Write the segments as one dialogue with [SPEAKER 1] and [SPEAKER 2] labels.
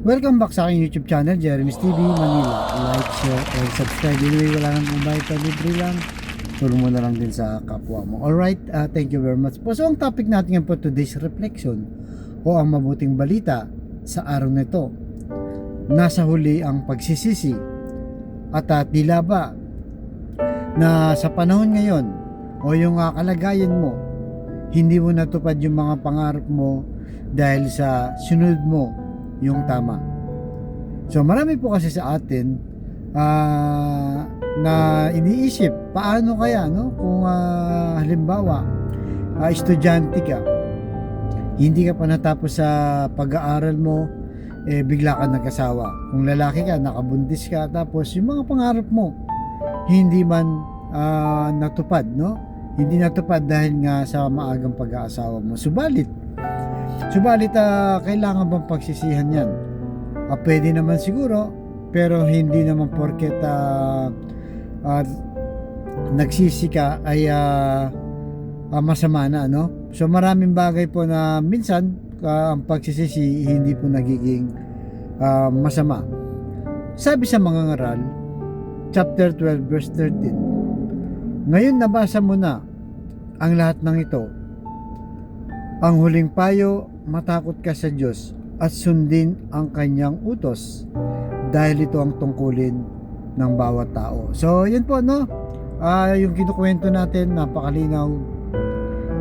[SPEAKER 1] Welcome back sa aking YouTube channel, Jeremy's TV Manila. Like, share, and subscribe. Anyway, wala nang kumbay pa, libre lang. Tulong mo na lang din sa kapwa mo. Alright, thank you very much po. So, ang topic natin ngayon po today's reflection o ang mabuting balita sa araw na ito. Nasa huli ang pagsisisi at tila ba na sa panahon ngayon o yung kalagayan mo, hindi mo natupad yung mga pangarap mo dahil sa sunod mo yung tama. So marami po kasi sa atin na iniisip paano kaya kung halimbawa estudyante ka, hindi ka pa natapos sa pag-aaral mo, bigla ka nag-asawa. Kung lalaki ka, nakabuntis ka, tapos yung mga pangarap mo hindi man natupad, hindi natupad dahil nga sa maagang pag-aasawa mo. Subalit kailangan bang pagsisihan yan? Pwede naman siguro, pero hindi naman porket nagsisi ka ay masama na, So maraming bagay po na minsan ang pagsisisi hindi po nagiging masama. Sabi sa mga ngaral, chapter 12 verse 13, ngayon nabasa mo na ang lahat ng ito. Ang huling payo, matakot ka sa Diyos at sundin ang kanyang utos dahil ito ang tungkulin ng bawat tao. So yun po, yung kinukwento natin, napakalinaw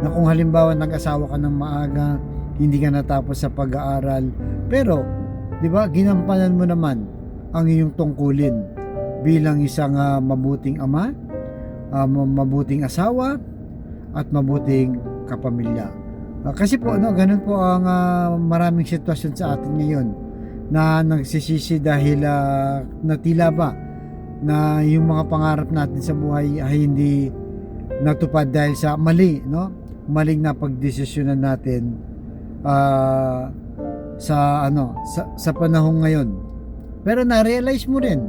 [SPEAKER 1] na kung halimbawa nag-asawa ka ng maaga, hindi ka natapos sa pag-aaral, pero di ba ginampanan mo naman ang iyong tungkulin bilang isang mabuting ama, mabuting asawa at mabuting kapamilya. Kasi po ganun po ang maraming sitwasyon sa atin ngayon na nagsisisi dahil natila ba na yung mga pangarap natin sa buhay ay hindi natupad dahil sa maling na pagdesisyonan natin sa panahon ngayon. Pero na-realize mo rin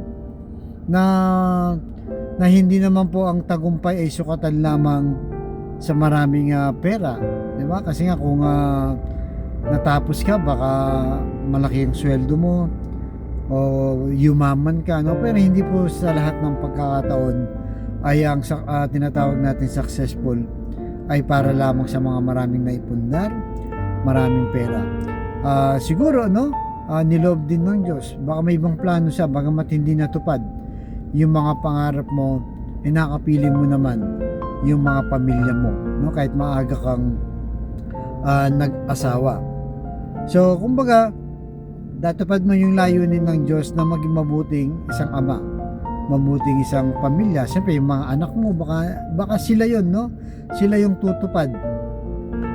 [SPEAKER 1] na hindi naman po ang tagumpay ay sukatan lamang sa maraming pera, di ba? Kasi nga kung natapos ka, baka malaki ang sweldo mo o yumaman ka, pero hindi po sa lahat ng pagkakataon ay ang tinatawag natin successful ay para lamang sa mga maraming naipundar, maraming pera. Siguro niloob din ng Diyos, baka may ibang plano siya, bagamat hindi natupad yung mga pangarap mo, nakapili mo naman yung mga pamilya mo, kahit maaga kang nag-asawa. So kumbaga, datupad mo yung layunin ng Diyos na maging mabuting isang ama, mabuting isang pamilya. Siyempre yung mga anak mo, baka sila yun, sila yung tutupad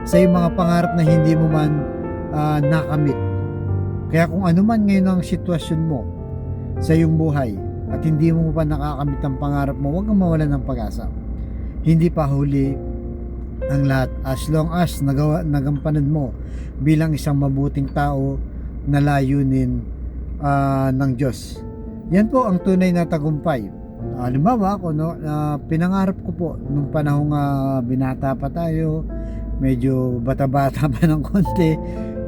[SPEAKER 1] sa yung mga pangarap na hindi mo man nakamit. Kaya kung ano man ngayon ang sitwasyon mo sa iyong buhay at hindi mo pa nakakamit ang pangarap mo, huwag kang mawalan ng pag-asa. Hindi pa huli ang lahat, as long as nagampanan mo bilang isang mabuting tao na layunin ng Diyos. Yan po ang tunay na tagumpay. Halimbawa ako, pinangarap ko po nung panahong binata pa tayo, medyo bata-bata pa ng konti,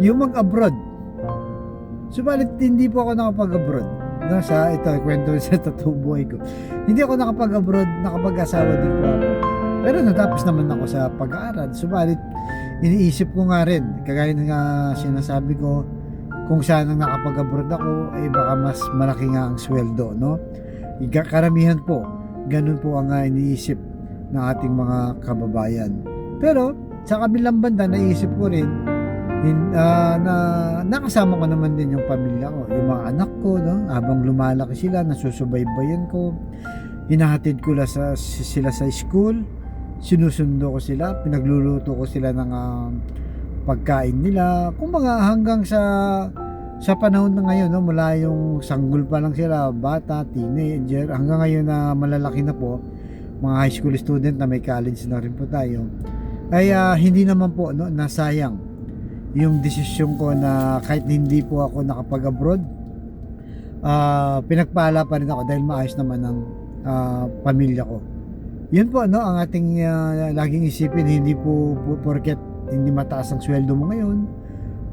[SPEAKER 1] yung mag-abroad. Subalit hindi po ako nakapag-abroad. Kwento sa totoong buhay ko. Hindi ako nakapag-abroad, nakapag-asawa din po ako. Pero natapos naman ako sa pag-aaral. Subalit, iniisip ko nga rin, kagaya nga sinasabi ko, kung saan ang nakapag-abroad ako, ay baka mas malaki nga ang sweldo, Karamihan po, ganun po ang iniisip ng ating mga kababayan. Pero, sa kabilang banda, naisip ko rin, na nakasama ko naman din yung pamilya ko, yung mga anak ko, habang lumalaki sila, nasusubaybayan ko, hinahatid ko sila sa school, sinusundo ko sila, pinagluluto ko sila ng pagkain nila. Kumbaga hanggang sa panahon na ngayon, mula yung sanggol pa lang sila, bata, teenager, hanggang ngayon na malalaki na po, mga high school student na may college na rin po tayo, ay hindi naman po nasayang yung desisyon ko na kahit hindi po ako nakapag-abroad, pinagpala pa rin ako dahil maayos naman ang pamilya ko. Yun po ang ating laging isipin, hindi po porket hindi mataas ang sweldo mo ngayon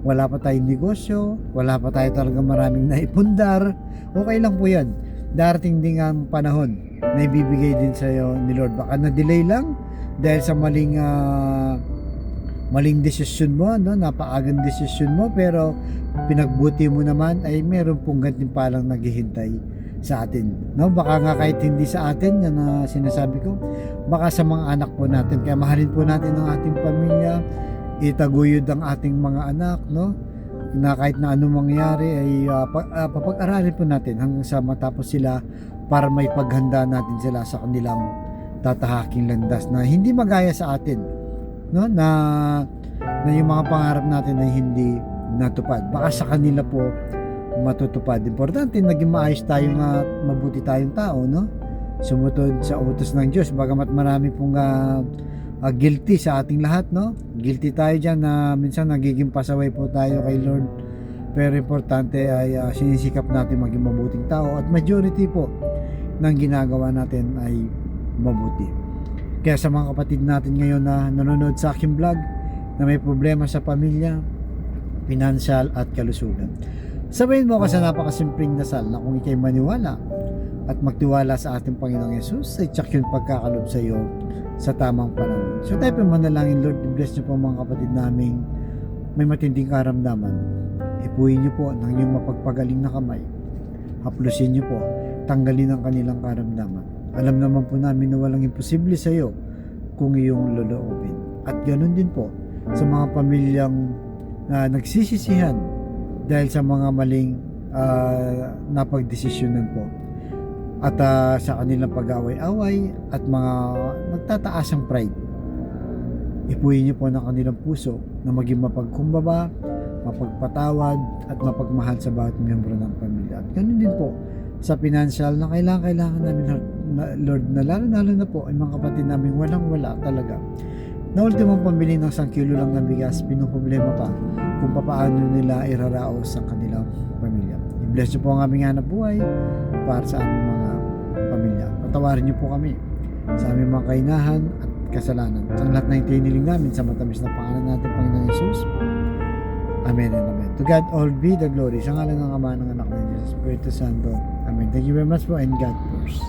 [SPEAKER 1] wala pa tayong negosyo, wala pa tayo talaga maraming naipundar, okay lang po yan. Darating din ang panahon na ibibigay din sa iyo ni Lord. Baka na-delay lang dahil sa maling desisyon mo, no? Napaagang desisyon mo, pero pinagbuti mo naman ay meron pong gantimpalang naghihintay sa atin, no? Baka nga kahit hindi sa atin yan na sinasabi ko, baka sa mga anak po natin. Kaya mahalin po natin ang ating pamilya, itaguyod ang ating mga anak, no? Na kahit na anong mangyari ay papag-aralin po natin hanggang sa matapos sila, para may paghanda natin sila sa kanilang tatahaking landas na hindi magaya sa atin, no? Na yung mga pangarap natin ay hindi natupad, baka sa kanila po matutupad. Importante naging maayos tayo, nga mabuti tayong tao, no? Sumunod sa utos ng Diyos, bagamat marami pong guilty sa ating lahat, no? Guilty tayo dyan na minsan nagiging pasaway po tayo kay Lord, pero importante ay sinisikap natin maging mabuting tao, at majority po ng ginagawa natin ay mabuti. Kaya sa mga kapatid natin ngayon na nanonood sa aking vlog, na may problema sa pamilya, financial at kalusugan, sabayin mo ako sa napakasimpleng dasal na kung ikay maniwala at magtiwala sa ating Panginoong Yesus, ay tsak yung pagkakalob sa iyo sa tamang panahon. So tayo po manalangin. Lord, bless niyo po mga kapatid naming may matinding karamdaman. Ipuin niyo po ng iyong mapagpagaling na kamay. Haplusin niyo po, tanggalin ang kanilang karamdaman. Alam naman po namin na walang imposible sa iyo kung iyong loloobin. At ganoon din po sa mga pamilyang nagsisisihan dahil sa mga maling napagdesisyonan po, at sa kanilang pag-away-away at mga nagtataasang pride. Ipuin niyo po ng kanilang puso na maging mapagkumbaba, mapagpatawad at mapagmahal sa bawat miyembro ng pamilya. At ganun din po sa financial na kailangan namin, Lord, na lalo na po ay mga kapatid namin walang-wala talaga, na ultimong pambili ng 1 kilo lang ng bigas, pinoproblema pa kung paano nila iraraos ang kanilang pamilya. I-bless niyo po ang aming hanap buhay para sa aming mga pamilya. Patawarin niyo po kami sa aming mga kainahan at kasalanan. Sa lahat na itiniling namin sa matamis na pangalan natin, Panginoon Jesus. Amen and amen. To God all be the glory. Sa ngalan ng Ama, ng Anak, ng Jesus, Espiritu Santo. Amen. Thank you very much po, and God first.